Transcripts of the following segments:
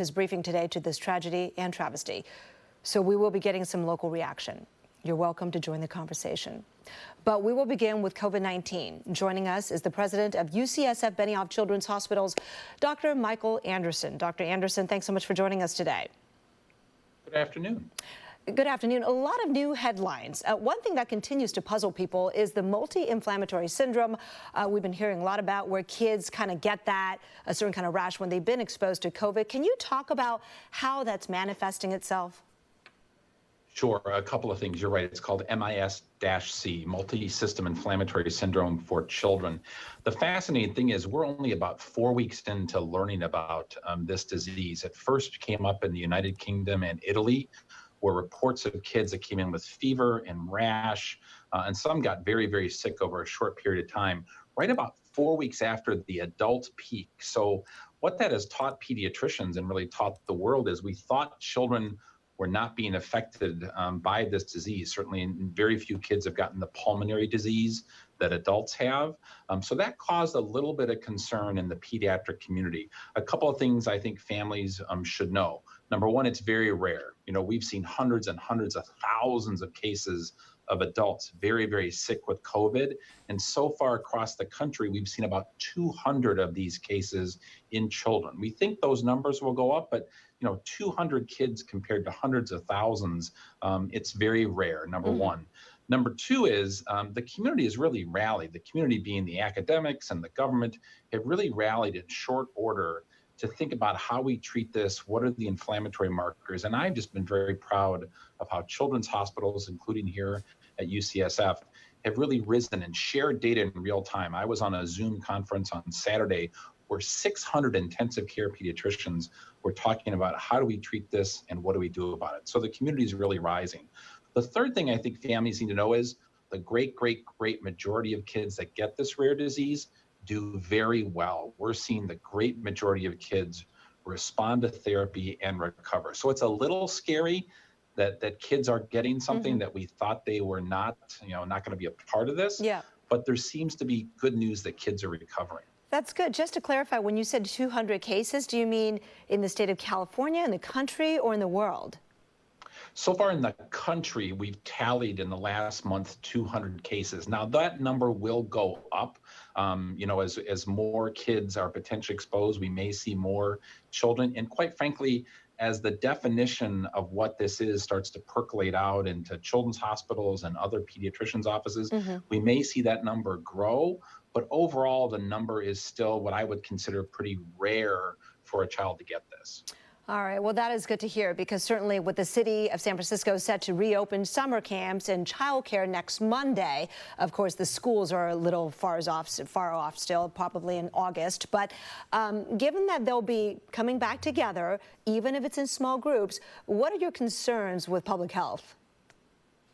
His briefing today to this tragedy and travesty. So we will be getting some local reaction. You're welcome to join the conversation. But we will begin with COVID-19. Joining us is the president of UCSF Benioff Children's Hospital's Dr. Michael Anderson. Dr. Anderson, thanks so much for joining us today. Good afternoon. Good afternoon. A lot of new headlines. One thing that continues to puzzle people is the multi-inflammatory syndrome we've been hearing a lot about, where kids kind of get that, a certain kind of rash when they've been exposed to COVID. Can you talk about how that's manifesting itself? Sure. A couple of things. You're right. It's called MIS-C, multi-system inflammatory syndrome for children. The fascinating thing is we're only about 4 weeks into learning about this disease. It first came up in the United Kingdom and Italy, where reports of kids that came in with fever and rash, and some got very, very sick over a short period of time, right about 4 weeks after the adult peak. So what that has taught pediatricians and really taught the world is we thought children were not being affected by this disease. Certainly very few kids have gotten the pulmonary disease that adults have. So that caused a little bit of concern in the pediatric community. A couple of things I think families should know. Number one, it's very rare. You know, we've seen hundreds and hundreds of thousands of cases of adults very, very sick with COVID. And so far across the country, we've seen about 200 of these cases in children. We think those numbers will go up, but 200 kids compared to hundreds of thousands, it's very rare, number one. Number two is the community has really rallied. The community being the academics and the government have really rallied in short order to think about how we treat this, what are the inflammatory markers. And I've just been very proud of how children's hospitals, including here at UCSF, have really risen and shared data in real time. I was on a Zoom conference on Saturday where 600 intensive care pediatricians were talking about how do we treat this and what do we do about it. So the community is really rising. The third thing I think families need to know is the great majority of kids that get this rare disease do very well. We're seeing the great majority of kids respond to therapy and recover. So it's a little scary that kids are getting something that we thought they were not going to be a part of this. Yeah. But there seems to be good news that kids are recovering. That's good. Just to clarify, when you said 200 cases, do you mean in the state of California, in the country, or in the world? So far in the country, we've tallied in the last month 200 cases. Now that number will go up. As more kids are potentially exposed, we may see more children. And quite frankly, as the definition of what this is starts to percolate out into children's hospitals and other pediatricians' offices, we may see that number grow. But overall, the number is still what I would consider pretty rare for a child to get this. All right. Well, that is good to hear, because certainly with the city of San Francisco set to reopen summer camps and childcare next Monday, of course, the schools are a little far off still, probably in August. But given that they'll be coming back together, even if it's in small groups, what are your concerns with public health?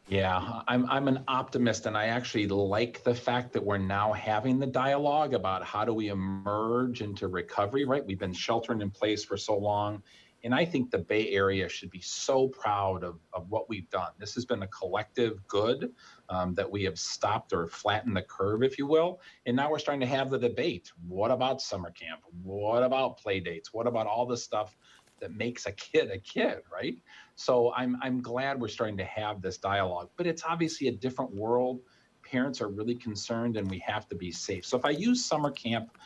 Yeah, I'm an optimist, and I actually like the fact that we're now having the dialogue about how do we emerge into recovery, right? We've been sheltering in place for so long. And I think the Bay Area should be so proud of what we've done. This has been a collective good that we have stopped or flattened the curve, if you will. And now we're starting to have the debate. What about summer camp? What about play dates? What about all the stuff that makes a kid, right? So I'm glad we're starting to have this dialogue. But it's obviously a different world. Parents are really concerned, and we have to be safe. So if I use summer camp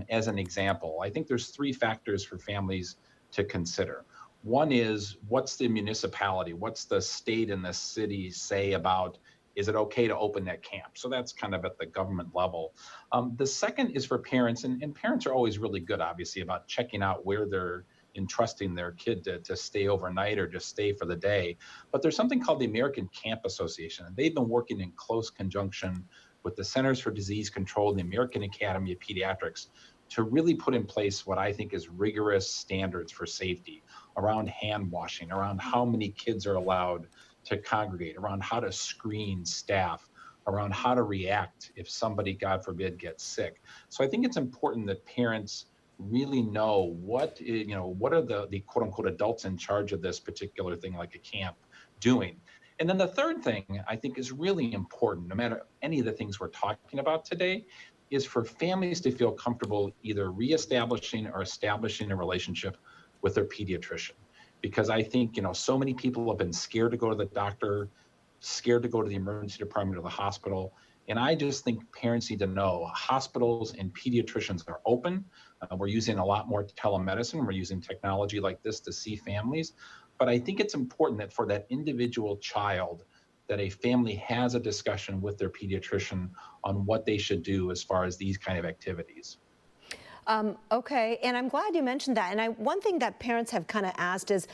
as an example, I think there's three factors for families to consider. One is, what's the municipality, what's the state and the city say about, is it okay to open that camp? So that's kind of at the government level. The second is for parents, and parents are always really good, obviously, about checking out where they're entrusting their kid to stay overnight or just stay for the day. But there's something called the American Camp Association, and they've been working in close conjunction with the Centers for Disease Control and the American Academy of Pediatrics to really put in place what I think is rigorous standards for safety around hand washing, around how many kids are allowed to congregate, around how to screen staff, around how to react if somebody, God forbid, gets sick. So I think it's important that parents really know what are the quote unquote adults in charge of this particular thing, like a camp, doing. And then the third thing I think is really important, no matter any of the things we're talking about today, is for families to feel comfortable either reestablishing or establishing a relationship with their pediatrician. Because I think, so many people have been scared to go to the doctor, scared to go to the emergency department or the hospital. And I just think parents need to know hospitals and pediatricians are open. We're using a lot more telemedicine. We're using technology like this to see families. But I think it's important that for that individual child, that a family has a discussion with their pediatrician on what they should do as far as these kind of activities. Okay, and I'm glad you mentioned that. And one thing that parents have kind of asked is,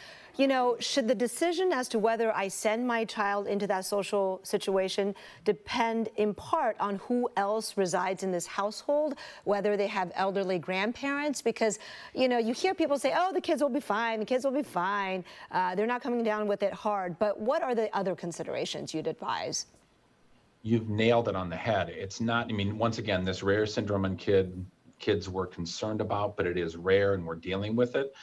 should the decision as to whether I send my child into that social situation depend in part on who else resides in this household, whether they have elderly grandparents? Because, you hear people say, oh, the kids will be fine, the kids will be fine. They're not coming down with it hard. But what are the other considerations you'd advise? You've nailed it on the head. It's not, once again, this rare syndrome in kids we're concerned about, but it is rare and we're dealing with it.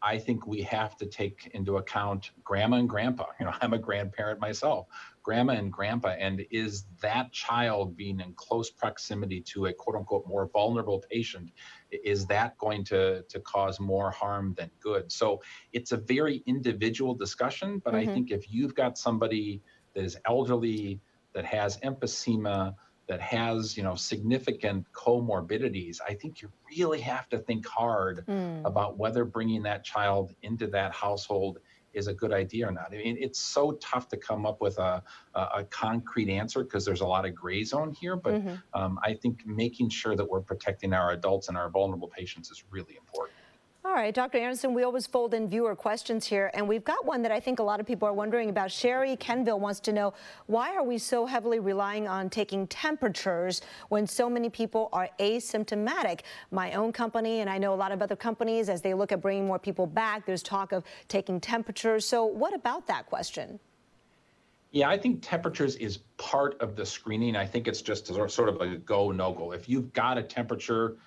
I think we have to take into account grandma and grandpa. I'm a grandparent myself, grandma and grandpa, and is that child being in close proximity to a quote unquote more vulnerable patient, is that going to cause more harm than good? So it's a very individual discussion, but I think if you've got somebody that is elderly, that has emphysema, that has, significant comorbidities, I think you really have to think hard about whether bringing that child into that household is a good idea or not. It's so tough to come up with a concrete answer because there's a lot of gray zone here, but I think making sure that we're protecting our adults and our vulnerable patients is really important. All right, Dr. Anderson, we always fold in viewer questions here, and we've got one that I think a lot of people are wondering about. Sherry Kenville wants to know, why are we so heavily relying on taking temperatures when so many people are asymptomatic? My own company, and I know a lot of other companies, as they look at bringing more people back, there's talk of taking temperatures. So what about that question? Yeah, I think temperatures is part of the screening. I think it's just sort of a go, no go. If you've got a temperature,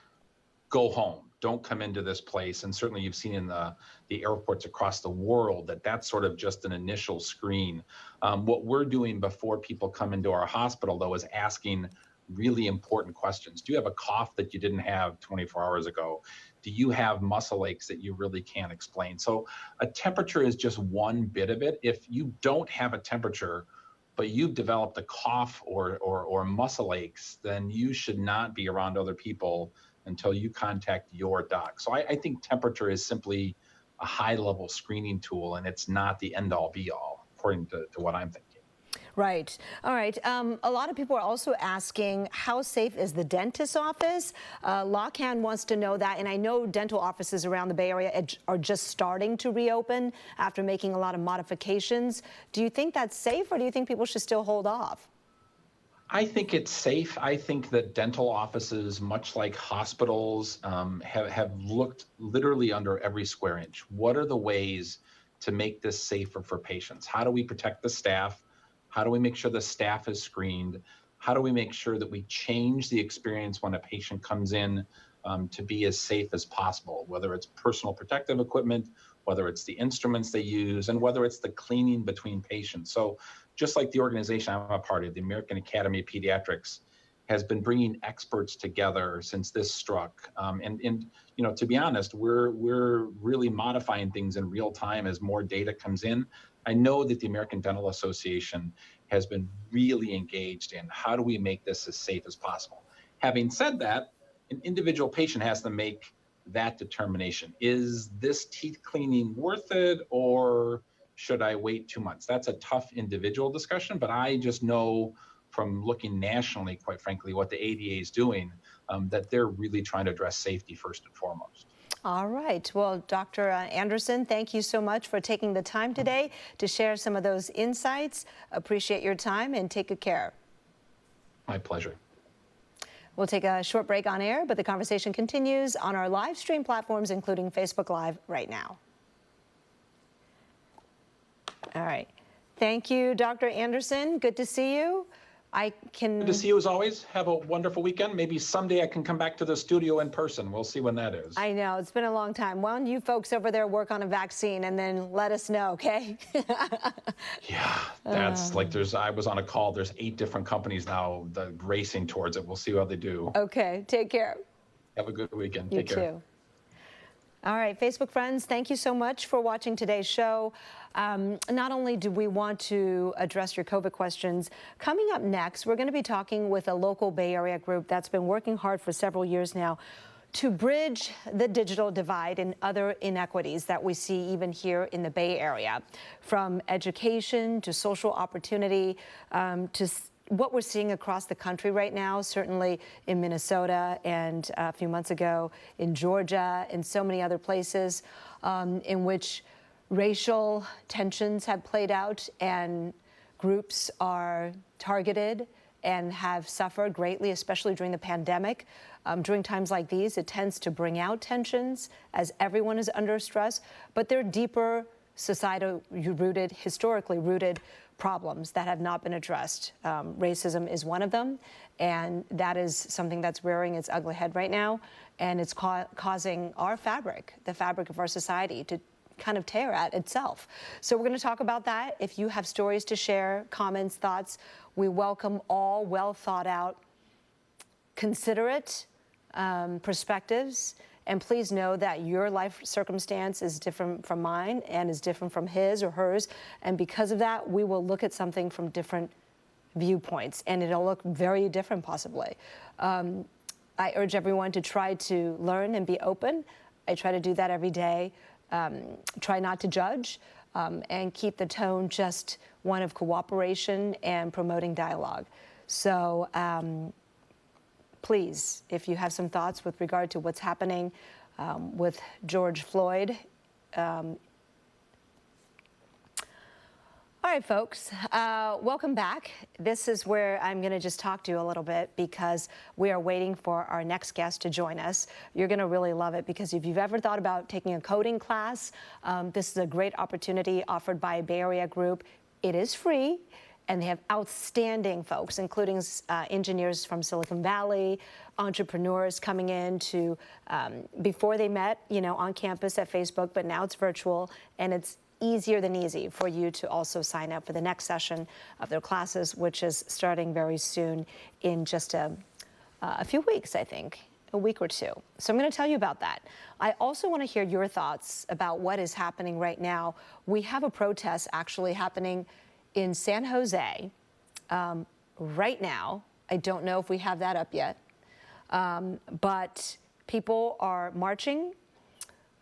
go home. Don't come into this place. And certainly you've seen in the airports across the world that that's sort of just an initial screen. What we're doing before people come into our hospital, though, is asking really important questions. Do you have a cough that you didn't have 24 hours ago? Do you have muscle aches that you really can't explain? So a temperature is just one bit of it. If you don't have a temperature, but you've developed a cough or muscle aches, then you should not be around other people until you contact your doc. So I think temperature is simply a high-level screening tool, and it's not the end-all, be-all, according to what I'm thinking. Right. All right. A lot of people are also asking, how safe is the dentist's office? Lockhand wants to know that, and I know dental offices around the Bay Area are just starting to reopen after making a lot of modifications. Do you think that's safe, or do you think people should still hold off? I think it's safe. I think that dental offices, much like hospitals, have looked literally under every square inch. What are the ways to make this safer for patients? How do we protect the staff? How do we make sure the staff is screened? How do we make sure that we change the experience when a patient comes in to be as safe as possible, whether it's personal protective equipment, whether it's the instruments they use, and whether it's the cleaning between patients. So just like the organization I'm a part of, the American Academy of Pediatrics, has been bringing experts together since this struck. And to be honest, we're really modifying things in real time as more data comes in. I know that the American Dental Association has been really engaged in how do we make this as safe as possible. Having said that, an individual patient has to make that determination. Is this teeth cleaning worth it, or should I wait 2 months? That's a tough individual discussion, but I just know from looking nationally, quite frankly, what the ADA is doing, that they're really trying to address safety first and foremost. All right. Well, Dr. Anderson, thank you so much for taking the time today to share some of those insights. Appreciate your time, and take good care. My pleasure. We'll take a short break on air, but the conversation continues on our live stream platforms, including Facebook Live right now. All right. Thank you, Dr. Anderson. Good to see you. Good to see you as always. Have a wonderful weekend. Maybe someday I can come back to the studio in person. We'll see when that is. I know. It's been a long time. Why don't you folks over there work on a vaccine and then let us know, okay? Yeah, that's I was on a call. There's 8 different companies now racing towards it. We'll see how they do. Okay. Take care. Have a good weekend. You Take care. too. All right, Facebook friends, thank you so much for watching today's show. Not only do we want to address your COVID questions, coming up next, we're going to be talking with a local Bay Area group that's been working hard for several years now to bridge the digital divide and other inequities that we see even here in the Bay Area, from education to social opportunity to what we're seeing across the country right now, certainly in Minnesota and a few months ago in Georgia and so many other places in which racial tensions have played out and groups are targeted and have suffered greatly, especially during the pandemic. During times like these, it tends to bring out tensions as everyone is under stress, but they're deeper, societal rooted, historically rooted problems that have not been addressed. Racism is one of them, and that is something that's rearing its ugly head right now, and it's causing our fabric, the fabric of our society, to kind of tear at itself. So we're going to talk about that. If you have stories to share, comments, thoughts, we welcome all well thought out, considerate perspectives. And please know that your life circumstance is different from mine and is different from his or hers. And because of that, we will look at something from different viewpoints, and it'll look very different possibly. I urge everyone to try to learn and be open. I try to do that every day. Try not to judge and keep the tone just one of cooperation and promoting dialogue. So please, if you have some thoughts with regard to what's happening with George Floyd. All right, folks, welcome back. This is where I'm going to just talk to you a little bit because we are waiting for our next guest to join us. You're going to really love it because if you've ever thought about taking a coding class, this is a great opportunity offered by a Bay Area group. It is free. And they have outstanding folks, including engineers from Silicon Valley, entrepreneurs coming in to, before they met, on campus at Facebook, but now it's virtual, and it's easier than easy for you to also sign up for the next session of their classes, which is starting very soon in just a few weeks, I think, a week or two. So I'm going to tell you about that. I also want to hear your thoughts about what is happening right now. We have a protest actually happening in San Jose right now. I don't know if we have that up yet, but people are marching,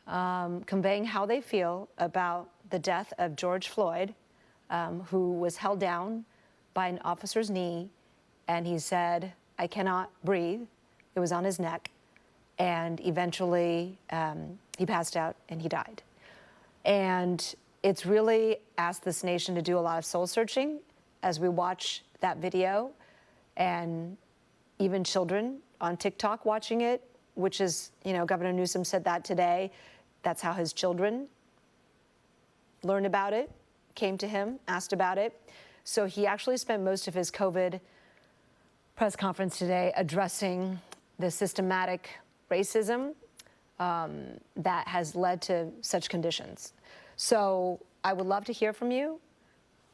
conveying how they feel about the death of George Floyd, who was held down by an officer's knee, and he said, "I cannot breathe." It was on his neck, and eventually he passed out and he died. And it's really asked this nation to do a lot of soul searching as we watch that video, and even children on TikTok watching it, which is, Governor Newsom said that today. That's how his children learned about it, came to him, asked about it. So he actually spent most of his COVID press conference today addressing the systematic racism that has led to such conditions. So I would love to hear from you.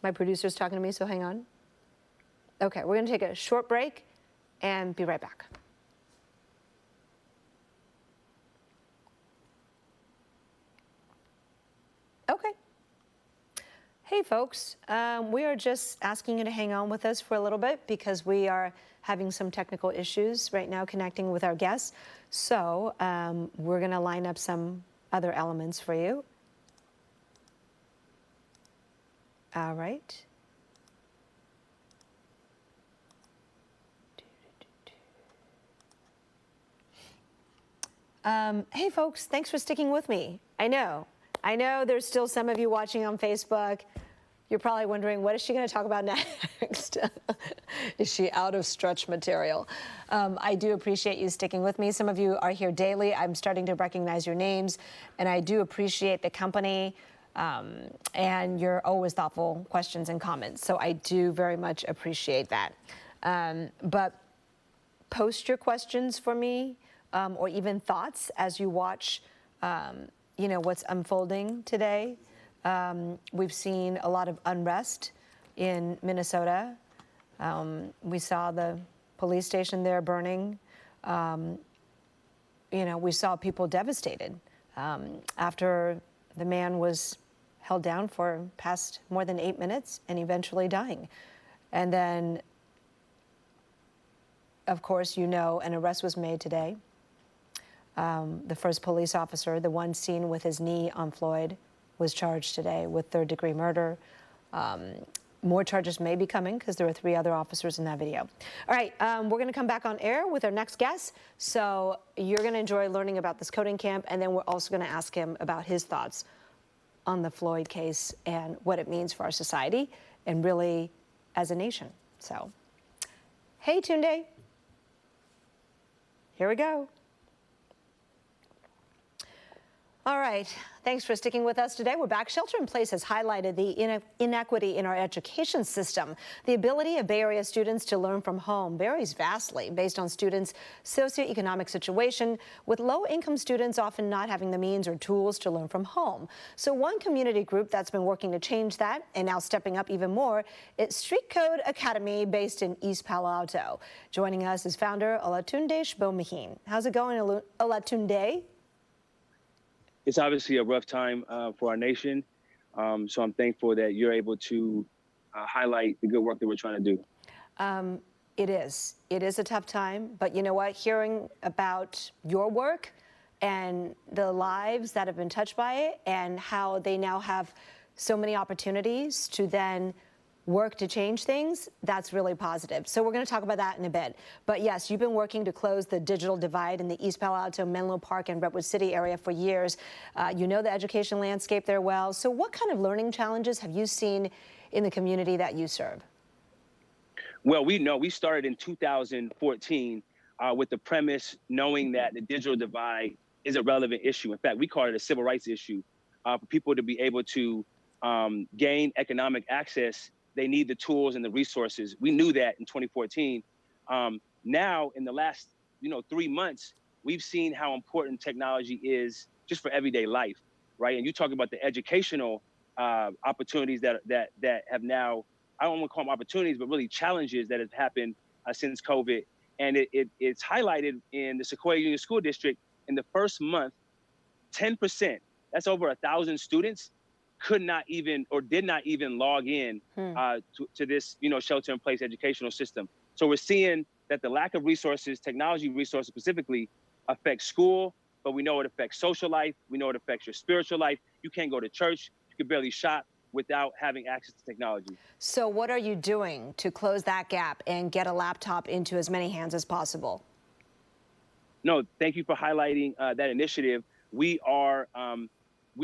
My producer's talking to me, so hang on. Okay, we're going to take a short break and be right back. Okay. Hey, folks. We are just asking you to hang on with us for a little bit because we are having some technical issues right now connecting with our guests. So we're going to line up some other elements for you. All right. Hey, folks, thanks for sticking with me. I know there's still some of you watching on Facebook. You're probably wondering, what is she going to talk about next? Is she out of stretch material? I do appreciate you sticking with me. Some of you are here daily. I'm starting to recognize your names, and I do appreciate the company. And your always thoughtful questions and comments. So I do very much appreciate that. But post your questions for me or even thoughts as you watch, what's unfolding today. We've seen a lot of unrest in Minnesota. We saw the police station there burning. We saw people devastated after the man was held down for past more than 8 minutes and eventually dying. And then, of course, you know, an arrest was made today. The first police officer, the one seen with his knee on Floyd, was charged today with third-degree murder. More charges may be coming because there are 3 other officers in that video. All right, we're going to come back on air with our next guest. So you're going to enjoy learning about this coding camp, and then we're also going to ask him about his thoughts on the Floyd case and what it means for our society and really as a nation. So, hey, Tunde. Here we go. All right, thanks for sticking with us today. We're back. Shelter in Place has highlighted the inequity in our education system. The ability of Bay Area students to learn from home varies vastly based on students' socioeconomic situation, with low-income students often not having the means or tools to learn from home. So one community group that's been working to change that and now stepping up even more is Street Code Academy based in East Palo Alto. Joining us is founder Olatunde Shbomihin. How's it going, Olatunde? It's obviously a rough time for our nation. So I'm thankful that you're able to highlight the good work that we're trying to do. It is. It is a tough time. But you know what? Hearing about your work and the lives that have been touched by it and how they now have so many opportunities to then work to change things, that's really positive. So we're going to talk about that in a bit. But yes, you've been working to close the digital divide in the East Palo Alto, Menlo Park, and Redwood City area for years. You know the education landscape there well. So what kind of learning challenges have you seen in the community that you serve? Well, we started in 2014 with the premise knowing that the digital divide is a relevant issue. In fact, we call it a civil rights issue. For people to be able to gain economic access, they need the tools and the resources. We knew that in 2014. Now, in the last 3 months, we've seen how important technology is just for everyday life, right? And you talk about the educational opportunities that have now, I don't want to call them opportunities, but really challenges that have happened since COVID. And it's highlighted in the Sequoia Union School District in the first month, 10%, that's over 1,000 students, could not even or did not even log in to this shelter-in-place educational system. So we're seeing that the lack of resources, technology resources specifically, affects school, but we know it affects social life. We know it affects your spiritual life. You can't go to church. You can barely shop without having access to technology. So what are you doing to close that gap and get a laptop into as many hands as possible? No, thank you for highlighting that initiative. We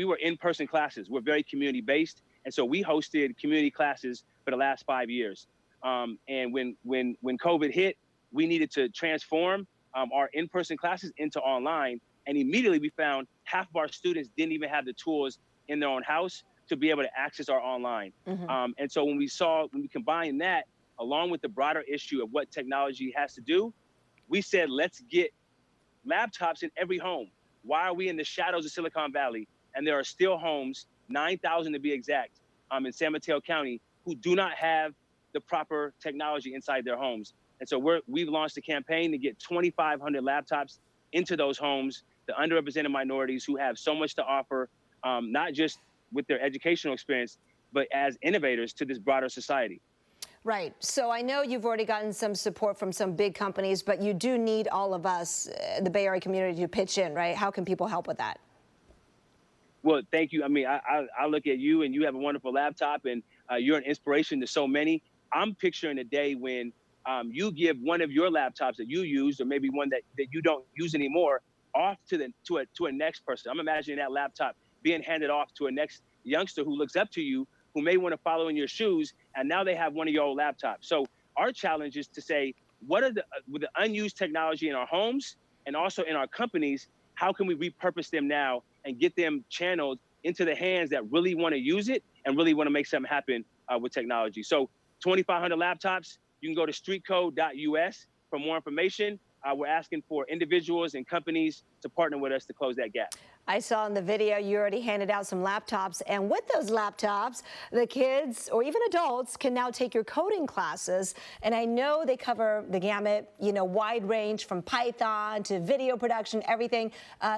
were in-person classes. We're very community-based, and so we hosted community classes for the last 5 years. And when COVID hit, we needed to transform our in-person classes into online, and immediately we found half of our students didn't even have the tools in their own house to be able to access our online. And so when we combined that along with the broader issue of what technology has to do, we said, let's get laptops in every home. Why are we in the shadows of Silicon Valley? And there are still homes, 9,000 to be exact, in San Mateo County, who do not have the proper technology inside their homes. And so we've launched a campaign to get 2,500 laptops into those homes, the underrepresented minorities who have so much to offer, not just with their educational experience, but as innovators to this broader society. Right. So I know you've already gotten some support from some big companies, but you do need all of us, the Bay Area community, to pitch in, right? How can people help with that? Well, thank you. I mean, I look at you and you have a wonderful laptop and you're an inspiration to so many. I'm picturing a day when you give one of your laptops that you use, or maybe one that you don't use anymore, off to a next person. I'm imagining that laptop being handed off to a next youngster who looks up to you, who may want to follow in your shoes, and now they have one of your old laptops. So our challenge is to say, what are with the unused technology in our homes and also in our companies, how can we repurpose them now and get them channeled into the hands that really want to use it and really want to make something happen with technology? So 2,500 laptops, you can go to streetcode.us for more information. We're asking for individuals and companies to partner with us to close that gap. I saw in the video you already handed out some laptops, and with those laptops, the kids or even adults can now take your coding classes. And I know they cover the gamut, wide range from Python to video production, everything.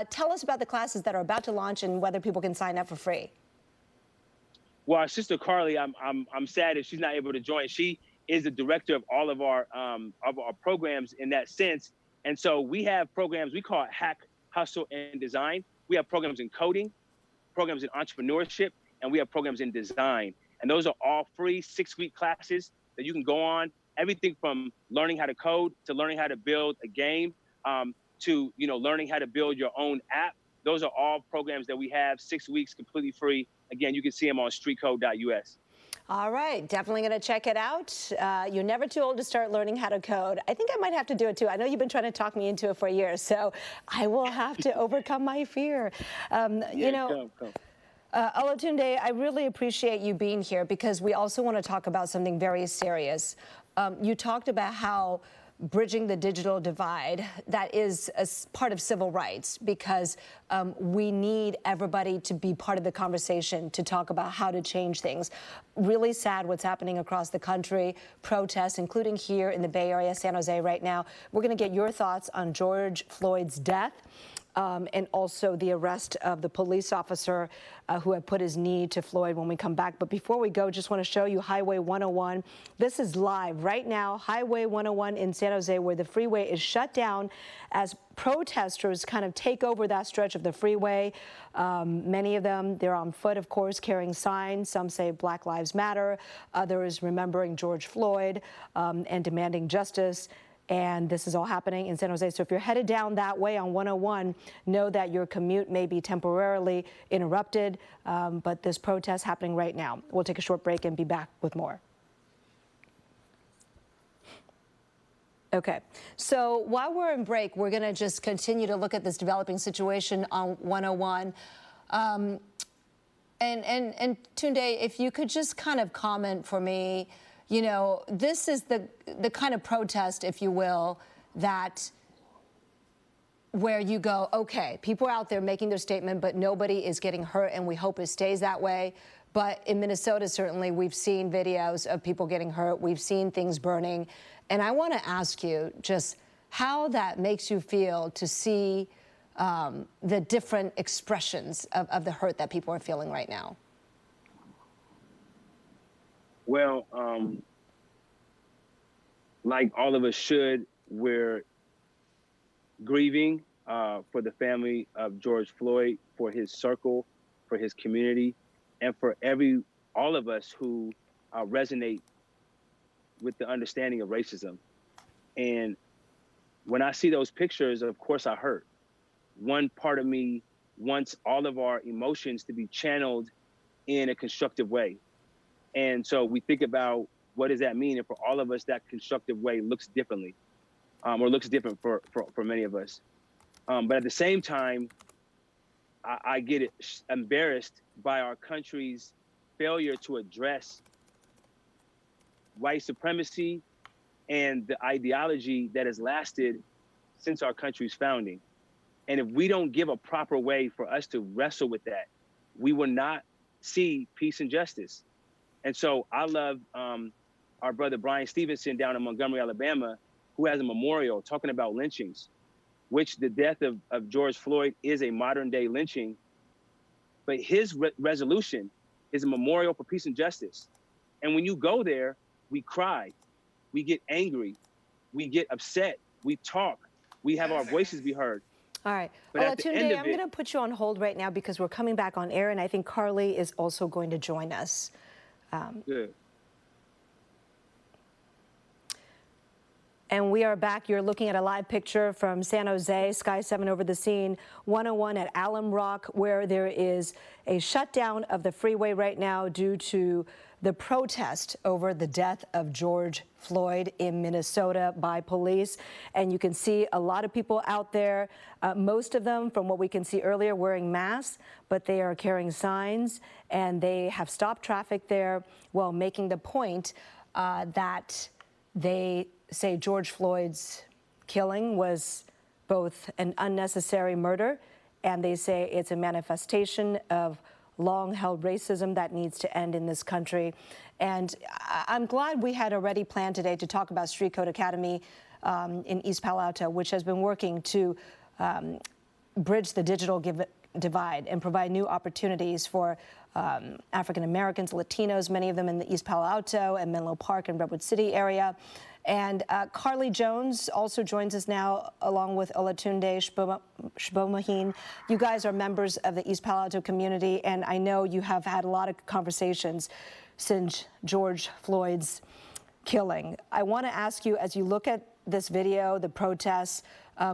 Tell us about the classes that are about to launch and whether people can sign up for free. Well, our sister Carly, I'm sad that she's not able to join. She is the director of all of our programs in that sense. And so we have programs, we call it Hack, Hustle, and Design. We have programs in coding, programs in entrepreneurship, and we have programs in design. And those are all free 6-week classes that you can go on. Everything from learning how to code to learning how to build a game to learning how to build your own app. Those are all programs that we have 6 weeks completely free. Again, you can see them on streetcode.us. All right, definitely going to check it out. You're never too old to start learning how to code. I think I might have to do it too. I know you've been trying to talk me into it for years, so I will have to overcome my fear. Come. Olatunde, I really appreciate you being here because we also want to talk about something very serious. You talked about how bridging the digital divide, that is a part of civil rights because we need everybody to be part of the conversation to talk about how to change things. Really sad what's happening across the country, protests, including here in the Bay Area, San Jose right now. We're going to get your thoughts on George Floyd's death. And also the arrest of the police officer who had put his knee to Floyd when we come back. But before we go, just want to show you Highway 101. This is live right now, Highway 101 in San Jose, where the freeway is shut down as protesters kind of take over that stretch of the freeway. Many of them, they're on foot, of course, carrying signs. Some say Black Lives Matter, others remembering George Floyd and demanding justice. And this is all happening in San Jose. So if you're headed down that way on 101, know that your commute may be temporarily interrupted, but this protest happening right now. We'll take a short break and be back with more. Okay, so while we're in break, we're going to just continue to look at this developing situation on 101. And Tunde, if you could just kind of comment for me, this is the kind of protest, if you will, that where you go, okay, people are out there making their statement, but nobody is getting hurt, and we hope it stays that way. But in Minnesota, certainly, we've seen videos of people getting hurt. We've seen things burning. And I want to ask you just how that makes you feel to see the different expressions of the hurt that people are feeling right now. Well, like all of us should, we're grieving for the family of George Floyd, for his circle, for his community, and for all of us who resonate with the understanding of racism. And when I see those pictures, of course I hurt. One part of me wants all of our emotions to be channeled in a constructive way. And so we think about what does that mean? And for all of us, that constructive way looks differently, or looks different for many of us. But at the same time, I get embarrassed by our country's failure to address white supremacy and the ideology that has lasted since our country's founding. And if we don't give a proper way for us to wrestle with that, we will not see peace and justice. And so I love our brother Brian Stevenson down in Montgomery, Alabama, who has a memorial talking about lynchings, which the death of George Floyd is a modern day lynching. But his resolution is a memorial for peace and justice. And when you go there, we cry, we get angry, we get upset, we talk, we have our voices be heard. All right. Olatunde, I'm going to put you on hold right now because we're coming back on air, and I think Carly is also going to join us. Good. And we are back. You're looking at a live picture from San Jose, Sky 7 over the scene, 101 at Alum Rock, where there is a shutdown of the freeway right now due to the protest over the death of George Floyd in Minnesota by police. And you can see a lot of people out there, most of them, from what we can see earlier, wearing masks, but they are carrying signs, and they have stopped traffic there while making the point that they say George Floyd's killing was both an unnecessary murder and they say it's a manifestation of long-held racism that needs to end in this country. And I'm glad we had already planned today to talk about Street Code Academy in East Palo Alto, which has been working to bridge the digital divide and provide new opportunities for African Americans, Latinos, many of them in the East Palo Alto and Menlo Park and Redwood City area. And Carly Jones also joins us now, along with Olatunde Shbomohin. You guys are members of the East Palo Alto community, and I know you have had a lot of conversations since George Floyd's killing. I want to ask you, as you look at this video, the protests,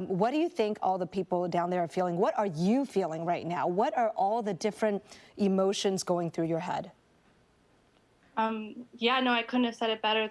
what do you think all the people down there are feeling? What are you feeling right now? What are all the different emotions going through your head? Yeah, no, I couldn't have said it better.